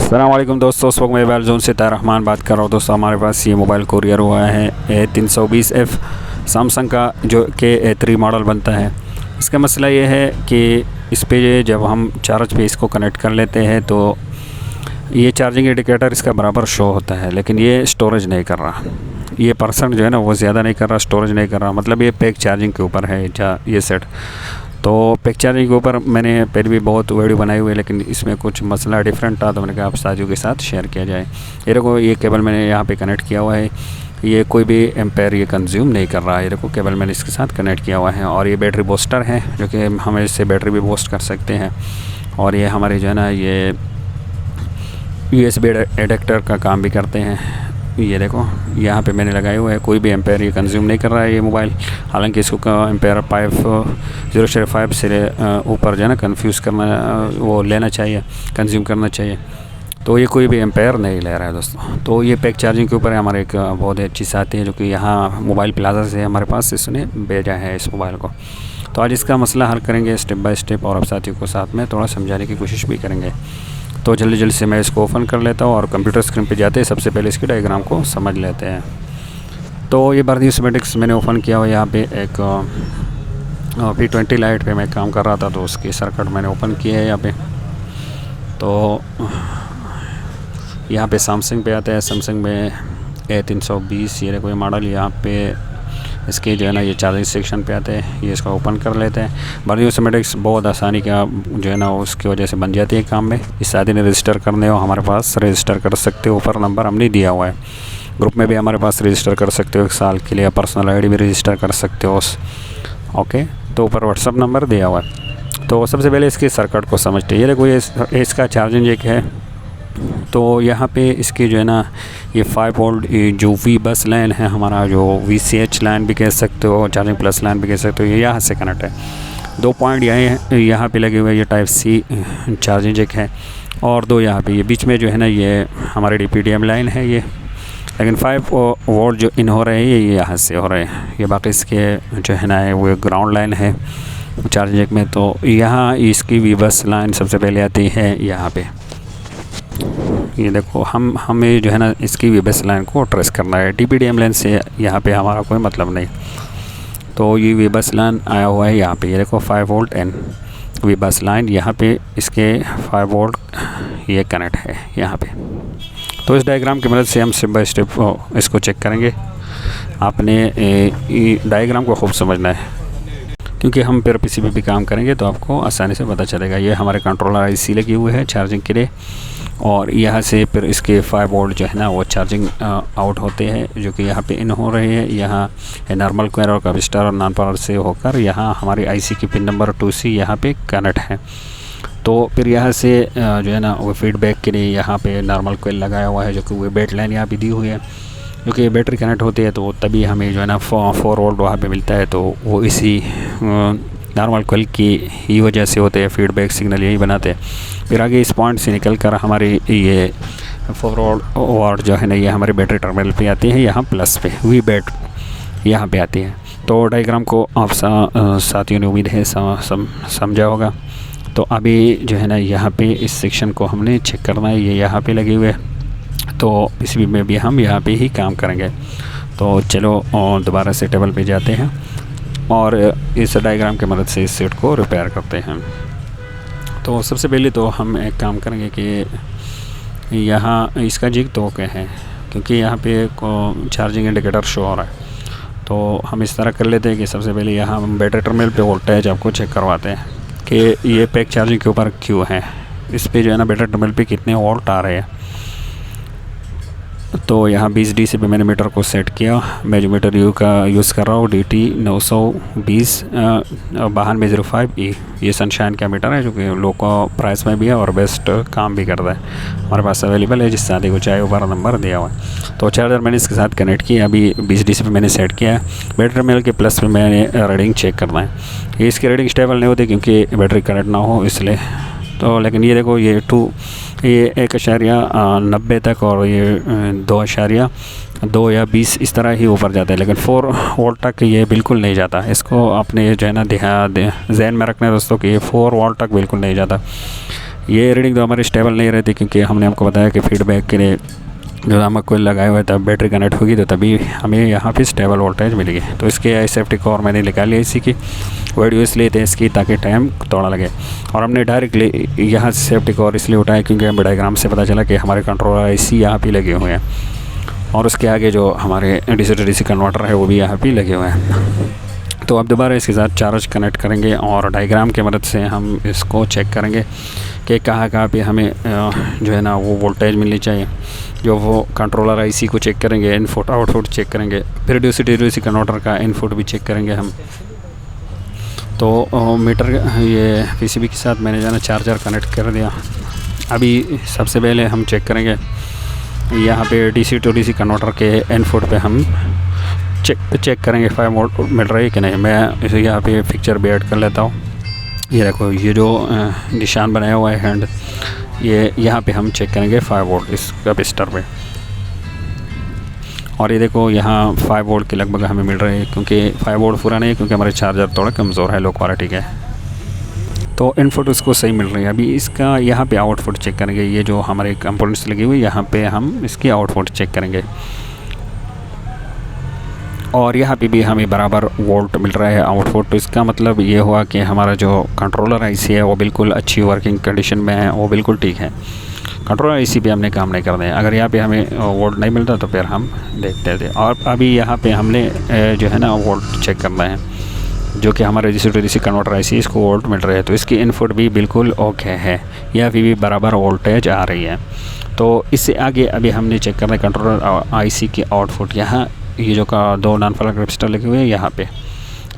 अस्सलाम वालेकुम दोस्तों, उस वक्त मैं मोबाइल जोन से तारहमान बात कर रहा हूँ। दोस्तों हमारे पास ये मोबाइल कुरियर हुआ है A320F सैमसंग का, जो कि A3 मॉडल बनता है। इसका मसला ये है कि इस पे जब हम चार्ज पे इसको कनेक्ट कर लेते हैं तो ये चार्जिंग इंडिकेटर इसका बराबर शो होता है, लेकिन ये स्टोरेज नहीं कर रहा। ये परसेंट जो है ना वो ज़्यादा नहीं कर रहा, स्टोरेज नहीं कर रहा। मतलब ये पैक चार्जिंग के ऊपर है ये सेट। तो पैक चार्जिंग के ऊपर मैंने पहले भी बहुत वीडियो बनाई हुई है, लेकिन इसमें कुछ मसला डिफरेंट था तो मैंने कहा आप साथियों के साथ शेयर किया जाए। ये देखो, ये केबल मैंने यहाँ पे कनेक्ट किया हुआ है। ये कोई भी एम्पेयर ये कंज्यूम नहीं कर रहा है। ये देखो, केबल मैंने इसके साथ कनेक्ट किया हुआ है। और ये बैटरी बूस्टर है, जो कि हम इससे बैटरी भी बूस्ट कर सकते हैं। और ये हमारे जो है ना ये USB एडेप्टर का काम भी करते हैं। ये देखो, यहाँ पे मैंने लगाए हुए है। कोई भी एम्पेयर ये कंज्यूम नहीं कर रहा है ये मोबाइल। हालांकि इसको एम्पेयर 0.5 से ऊपर जो है ना कंफ्यूज करना, वो लेना चाहिए, कंज्यूम करना चाहिए। तो ये कोई भी एम्पेयर नहीं ले रहा है दोस्तों। तो ये पैक चार्जिंग के ऊपर है। हमारे एक बहुत अच्छी साथी है जो कि यहाँ मोबाइल प्लाजा से हमारे पास इसने भेजा है इस मोबाइल को। तो आज इसका मसला हल करेंगे स्टेप बाय स्टेप, और अब साथियों को साथ में थोड़ा समझाने की कोशिश भी करेंगे। तो जल्दी से मैं इसको ओपन कर लेता हूँ और कंप्यूटर स्क्रीन पे जाते हैं सबसे पहले इसके डायग्राम को समझ लेते हैं। तो ये भारतीय सिमेटिक्स मैंने ओपन किया हुआ। यहाँ पे एक P20 लाइट पे मैं काम कर रहा था, तो उसकी सर्किट मैंने ओपन किया है यहाँ पे। तो यहाँ पे सैमसंग पे आता है। सैमसंग में A320 ये कोई मॉडल, यहाँ पे इसके जो है ना ये चार्जिंग सेक्शन पे आते हैं। ये इसको ओपन कर लेते हैं। भारतीय सिमेटिक्स बहुत आसानी का जो है ना उसकी वजह से बन जाती है काम में। इस शादी ने रजिस्टर करने हो हमारे पास रजिस्टर कर सकते हो। ऊपर नंबर हमने दिया हुआ है। ग्रुप में भी हमारे पास रजिस्टर कर सकते हो 1 साल के लिए। पर्सनल ID भी रजिस्टर कर सकते हो। ओके, तो ऊपर व्हाट्सअप नंबर दिया हुआ है। तो सबसे पहले इसकी सर्किट को समझते हैं। ये देखो, ये इसका चार्जिंग जैक है। तो यहाँ पे इसकी जो है ना ये 5 वोल्ट जो V बस लाइन है, हमारा जो VCH लाइन भी कह सकते हो, चार्जिंग प्लस लाइन भी कह सकते हो, ये यहाँ से कनेक्ट है। 2 पॉइंट यहाँ पे लगे हुए, ये टाइप C चार्जिंग जैक है। और 2 यहाँ पे, ये बीच में जो है ना ये हमारे DPDM लाइन है ये। लेकिन 5 वोल्ट जो इन हो रहे हैं ये यहाँ से हो रहे हैं। ये बाकी इसके जो है ना वो ग्राउंड लाइन है चार्जिंग जैक में। तो यहाँ इसकी V बस लाइन सबसे पहले आती है यहाँ पे। ये देखो, हमें जो है ना इसकी V बस लाइन को ट्रेस करना है। DPDM लाइन से यहाँ पे हमारा कोई मतलब नहीं। तो ये V बस लाइन आया हुआ है यहाँ पे। ये देखो 5 वोल्ट एंड V बस लाइन यहाँ पे इसके 5 वोल्ट ये कनेक्ट है यहाँ पे। तो इस डायग्राम की मदद से हम स्टेप बाय स्टेप इसको चेक करेंगे। आपने डायग्राम को खूब समझना है, क्योंकि हम फिर PCB भी काम करेंगे तो आपको आसानी से पता चलेगा। ये हमारे कंट्रोलर IC लगी हुई है चार्जिंग के लिए। और यहाँ से फिर इसके 5 वोल्ट जो है ना वो चार्जिंग आउट होते हैं, जो कि यहाँ पे इन हो रहे हैं। यहाँ नॉर्मल क्वायर और कैपेसिटर और नॉन पावर से होकर यहाँ हमारी IC की पिन नंबर 2C यहाँ पे कनेक्ट है। तो फिर यहाँ से जो है ना वो फीडबैक के लिए यहाँ पे नॉर्मल कॉइल लगाया हुआ है, जो कि वो बेट लाइन यहाँ पे दी हुई है। क्योंकि बैटरी कनेक्ट होती है तो तभी हमें जो है ना 4 वोल्ट वहाँ पे मिलता है। तो वो इसी नॉर्मल कॉइल की ही वजह से होते हैं, फीडबैक सिग्नल यही बनाते हैं। फिर आगे इस पॉइंट से निकल कर हमारी ये 4 वोल्ट जो है ना ये हमारे बैटरी टर्मिनल पे आती है, यहाँ प्लस पे V बैट यहाँ पे आती है। तो डायग्राम को आप साथियों ने उम्मीद है समझा होगा। तो अभी जो है ना यहाँ पे इस सेक्शन को हमने चेक करना है। ये यहाँ पे लगे हुए, तो PCB में भी हम यहाँ पे ही काम करेंगे। तो चलो दोबारा से टेबल पे जाते हैं और इस डायग्राम की मदद से इस सेट को रिपेयर करते हैं। तो सबसे पहले तो हम एक काम करेंगे कि यहाँ इसका जिग तो ओके है, क्योंकि यहाँ पे चार्जिंग इंडिकेटर शो हो रहा है। तो हम इस तरह कर लेते हैं कि सबसे पहले यहाँ हम बैटरी टर्मिनल पे वोल्टेज आपको चेक करवाते हैं कि ये पैक चार्जिंग के ऊपर क्यों है। इस पे जो है ना बैटरी टर्मिनल पे कितने वोल्ट आ रहे हैं। तो यहाँ 20 DC पे मैंने मीटर को सेट किया। मैं जो मीटर का यूज़ कर रहा हूँ DT 920 9205E। ये सनशाइन का मीटर है, जो कि लो का प्राइस में भी है और बेस्ट काम भी करता है। हमारे पास अवेलेबल है, जिस शादी को चाहे ऊपर नंबर दिया हुआ है। तो चार्जर मैंने इसके साथ कनेक्ट किया। अभी 20 DC पे मैंने सेट किया है। बैटरी टर्मिनल के प्लस पे मैंने रीडिंग चेक करना है। ये इसकी रीडिंग स्टेबल नहीं होती क्योंकि बैटरी कनेक्ट ना हो इसलिए। तो लेकिन ये देखो, ये 1.90 तक और ये 2.2 या 20 इस तरह ही ऊपर जाता है, लेकिन 4 वोल्ट तक ये बिल्कुल नहीं जाता। इसको आपने जो है ना जहन में रखना है दोस्तों कि ये 4 वोल्ट तक बिल्कुल नहीं जाता। ये रीडिंग तो हमारी स्टेबल नहीं रहती, क्योंकि हमने आपको बताया कि फीडबैक के लिए जो नमक कोयल लगाए हुए तब बैटरी कनेक्ट होगी तो तभी हमें यहाँ पे स्टेबल वोल्टेज मिलेगी। तो इसके सेफ्टी कोर मैंने निकाल लिया इसी की वीडियो इसलिए थे इसकी, ताकि टाइम थोड़ा लगे। और हमने डायरेक्टली यहाँ सेफ्टी कोर इसलिए उठाया क्योंकि हमें डायग्राम से पता चला कि हमारे कंट्रोलर इसी यहाँ पे लगे हुए हैं, और उसके आगे जो हमारे DC to DC कन्वर्टर है वो भी यहाँ पे लगे हुए हैं। तो अब दोबारा इसके साथ चार्ज कनेक्ट करेंगे और डायग्राम की मदद से हम इसको चेक करेंगे कि कहाँ पे हमें जो है ना वो वोल्टेज मिलनी चाहिए। जो वो कंट्रोलर IC को चेक करेंगे, इनपुट आउटपुट चेक करेंगे, फिर DC to DC कन्वर्टर का इनपुट भी चेक करेंगे हम। तो मीटर ये PCB के साथ मैंने जो है ना चार्जर कनेक्ट कर दिया। अभी सबसे पहले हम चेक करेंगे यहाँ पे DC to DC कन्वर्टर के इनपुट पे हम चेक करेंगे 5 वोल्ट मिल रही है कि नहीं। मैं इसे यहाँ पे पिक्चर भी ऐड कर लेता हूँ। ये देखो ये जो निशान बनाया हुआ है हैंड, ये यहाँ पे हम चेक करेंगे 5 वोल्ट इस कैपेसिटर पे। और ये देखो यहाँ 5 वोल्ट के लगभग हमें मिल रहे हैं, क्योंकि 5 वोल्ट पूरा नहीं है क्योंकि हमारे चार्जर थोड़ा कमज़ोर है, लो क्वालिटी का है। तो इनपुट उसको सही मिल रही है। अभी इसका यहाँ पे आउटपुट चेक करेंगे। ये जो हमारे कंपोनेंट्स लगे हुए यहाँ पे हम इसकी आउटपुट चेक करेंगे, और यहाँ पे भी हमें बराबर वोल्ट मिल रहा है आउटपुट। तो इसका मतलब ये हुआ कि हमारा जो कंट्रोलर IC है वो बिल्कुल अच्छी वर्किंग कंडीशन में है, वो बिल्कुल ठीक है। कंट्रोलर IC पे हमने काम नहीं करना है। अगर यहाँ पे हमें वोल्ट नहीं मिलता तो फिर हम देखते थे। और अभी यहाँ पे हमने जो है ना वोल्ट चेक करना है, जो कि हमारे DC to DC converter IC इसको वोल्ट मिल रहे हैं। तो इसकी इनपुट भी बिल्कुल ओके है, यहाँ पे भी बराबर वोल्टेज आ रही है। तो इससे आगे अभी हमने चेक करना है कंट्रोलर IC की आउटपुट। यहाँ ये जो का 2 नॉन फॉलोइंग कैपेसिटर लगे हुए हैं यहाँ पे,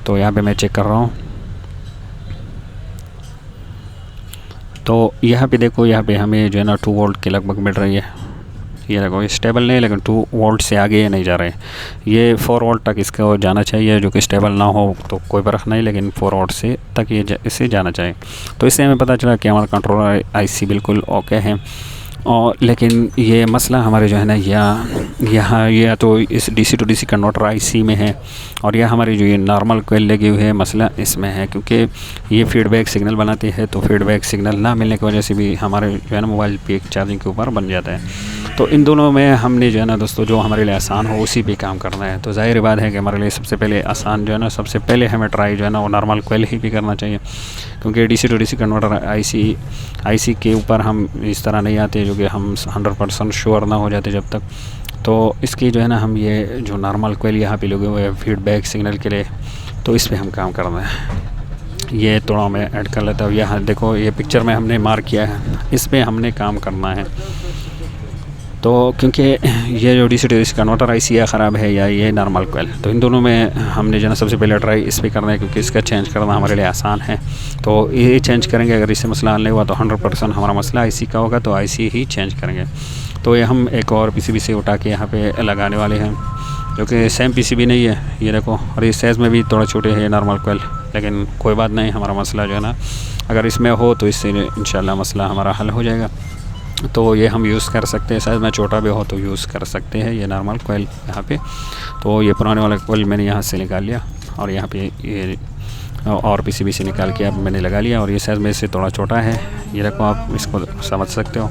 तो यहाँ पे मैं चेक कर रहा हूँ। तो यहाँ पे देखो, यहाँ पे हमें जो है ना 2 वोल्ट के लगभग मिल रही है। ये देखो ये स्टेबल नहीं, लेकिन 2 वोल्ट से आगे ये नहीं जा रहे। ये 4 वोल्ट तक इसका जाना चाहिए, जो कि स्टेबल ना हो तो कोई फ़र्क नहीं, लेकिन 4 वोल्ट से तक ये इसे जाना चाहिए। तो इससे हमें पता चला कि हमारा कंट्रोलर IC बिल्कुल ओके है। और लेकिन ये मसला हमारे जो है ना यहाँ या तो इस DC to DC converter IC में है, और यह हमारी जो ये नॉर्मल कोयल लगी हुई है मसला इसमें है, क्योंकि ये फीडबैक सिग्नल बनाती है। तो फीडबैक सिग्नल ना मिलने की वजह से भी हमारे जो है ना मोबाइल पे चार्जिंग के ऊपर बन जाता है। तो इन दोनों में हमने जो है ना दोस्तों जो हमारे लिए आसान हो उसी पे काम करना है। तो ज़ाहिर बात है कि हमारे लिए सबसे पहले आसान जो है ना, सबसे पहले हमें ट्राई जो है ना वो नॉर्मल कोयल ही भी करना चाहिए, क्योंकि DC to DC converter IC के ऊपर हम इस तरह नहीं आते जो कि हम 100% श्योर ना हो जाते जब तक। तो इसकी जो है ना हम ये जो नॉर्मल कोयल यहाँ पे लगे हुए हैं फीडबैक सिग्नल के लिए, तो इस पे हम काम करना है। ये थोड़ा मैं ऐड कर लेता हूँ। यहाँ देखो ये पिक्चर में हमने मार्क किया है, इस पे हमने काम करना है। तो क्योंकि ये जो DC to DC converter IC या ख़राब है या ये नॉर्मल कोयल, तो इन दोनों में हमने जो ना सबसे पहले ट्राई इस पर करना है, क्योंकि इसका चेंज करना हमारे लिए आसान है। तो ये चेंज करेंगे। अगर इससे मसला हल नहीं हुआ तो 100% हमारा मसला IC का होगा, तो IC ही चेंज करेंगे। तो ये हम एक और PCB से उठा के यहाँ पे लगाने वाले हैं, जो कि सेम PCB नहीं है। ये देखो, और इस साइज़ में भी थोड़ा छोटे है नॉर्मल कोयल, लेकिन कोई बात नहीं, हमारा मसला जो है ना अगर इसमें हो तो इससे इंशाल्लाह मसला हमारा हल हो जाएगा। तो ये हम यूज़ कर सकते हैं, साइज़ में छोटा भी हो तो यूज़ कर सकते हैं ये नॉर्मल कोयल यहाँ पे। तो ये पुराने वाला कोयल मैंने यहाँ से निकाल लिया, और यहाँ पे ये और PCB से निकाल के अब मैंने लगा लिया। और ये साइज़ में से थोड़ा छोटा है, ये देखो आप इसको समझ सकते हो,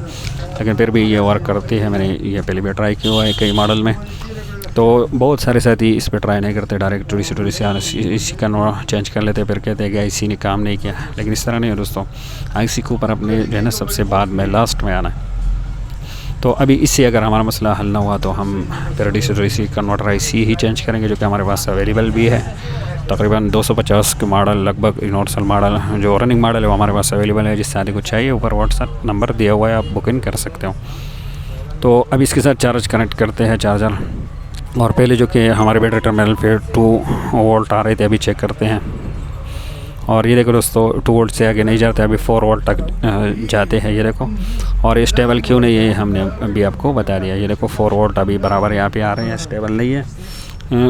लेकिन फिर भी ये वर्क करती है। मैंने ये पहले भी ट्राई किया हुआ है कई मॉडल में। तो बहुत सारे साथी इस पर ट्राई नहीं करते, डायरेक्ट DC to DC का चेंज कर लेते, फिर कहते हैं कि IC ने काम नहीं किया। लेकिन इस तरह नहीं है दोस्तों, IC के ऊपर अपने जो है ना सबसे बाद में लास्ट में आना है। तो अभी इससे अगर हमारा मसला हल ना हुआ तो हम फिर DC to DC converter IC he change करेंगे, जो कि हमारे पास अवेलेबल भी है। तकरीबन 250 के मॉडल, लगभग यूनिवर्सल मॉडल जो रनिंग मॉडल है वो हमारे पास अवेलेबल है। जिससे आदि को चाहिए ऊपर WhatsApp नंबर दिया हुआ है, आप बुकिंग कर सकते हो। तो अब इसके साथ चार्ज कनेक्ट करते हैं चार्जर, और पहले जो कि हमारे बैटरी टर्मिनल पे 2 वोल्ट आ रहे थे अभी चेक करते हैं। और ये देखो दोस्तों 2 वोल्ट से आगे नहीं जाते, अभी 4 वोल्ट तक जाते हैं। ये देखो, और ये स्टेबल क्यों नहीं है हमने अभी आपको बता दिया। ये देखो 4 वोल्ट अभी बराबर यहाँ पे आ रहे हैं, स्टेबल नहीं है।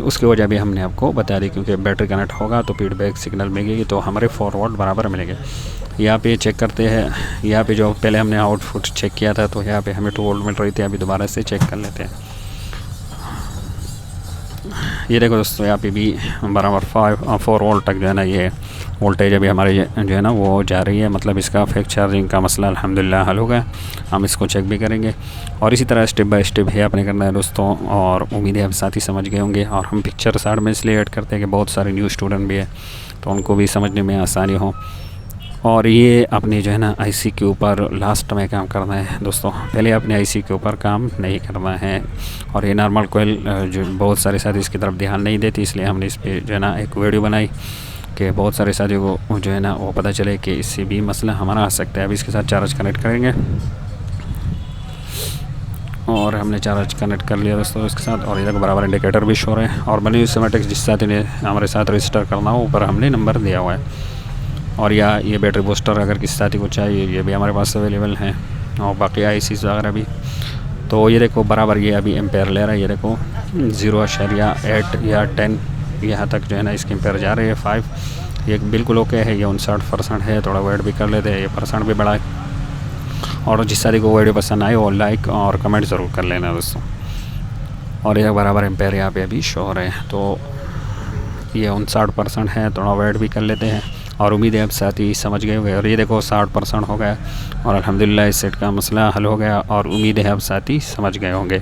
उसकी वजह भी हमने आपको बता दी, क्योंकि बैटरी कनेक्ट होगा तो फीडबैक सिग्नल मिलेगी, तो हमारे 4 वोल्ट बराबर मिलेंगे। यहाँ पे चेक करते हैं, यहाँ पे जो पहले हमने आउटपुट चेक किया था तो यहाँ पे हमें 2 वोल्ट मिल रही थी। अभी दोबारा से चेक कर लेते हैं। ये देखो दोस्तों यहाँ पे भी बराबर 4 वोल्ट तक जो है ना ये वोल्टेज अभी हमारे जो है ना वो जा रही है। मतलब इसका फेक चार्जिंग का मसला अल्हम्दुलिल्लाह हल हो गया। हम इसको चेक भी करेंगे और इसी तरह स्टेप बाय स्टेप है आपने करना है दोस्तों। और उम्मीद है आप साथ ही समझ गए होंगे। और हम पिक्चर साइड में इसलिए ऐड करते हैं कि बहुत सारे न्यू स्टूडेंट भी है तो उनको भी समझने में आसानी हो। और ये अपने जो है ना आईसी के ऊपर लास्ट में काम करना है दोस्तों, पहले अपने आईसी के ऊपर काम नहीं करना है। और ये नॉर्मल कोयल जो बहुत सारे साथी इसकी तरफ ध्यान नहीं देती, इसलिए हमने इस पर जो है ना एक वीडियो बनाई कि बहुत सारे साथियों को जो है ना वो पता चले कि इससे भी मसला हमारा आ सकता है। अभी इसके साथ चार्ज कनेक्ट करेंगे और हमने चार्ज कनेक्ट कर लिया दोस्तों इसके साथ। और इधर बराबर इंडिकेटर भी शो है। और बनी हुई सिमेटिक्स जिस साथी ने हमारे साथ रजिस्टर करना हो ऊपर हमने नंबर दिया हुआ है। और या ये बैटरी बूस्टर अगर किसी साथी को चाहिए ये भी हमारे पास अवेलेबल हैं। और बाकी आईसीज वगैरह भी। तो ये देखो बराबर ये अभी एम्पेयर ले रहा है। ये देखो 0.8 या 10 यहाँ तक जो है ना इसके एम्पेयर जा रहे हैं 5। ये बिल्कुल ओके है। ये 59% है। थोड़ा वेट भी कर लेते हैं, ये परसेंट भी बढ़ा है। और जिस साथी को वीडियो पसंद आए वो लाइक और कमेंट ज़रूर कर लेना दोस्तों। और ये बराबर एम्पेयर यहाँ पे अभी शो हो रहे हैं। तो ये 59% है। थोड़ा वेट भी कर लेते हैं और उम्मीद है आप साथी समझ गए होंगे। और ये देखो 60% हो गया और अल्हम्दुलिल्लाह इस सेट का मसला हल हो गया। और उम्मीद है आप साथी समझ गए होंगे।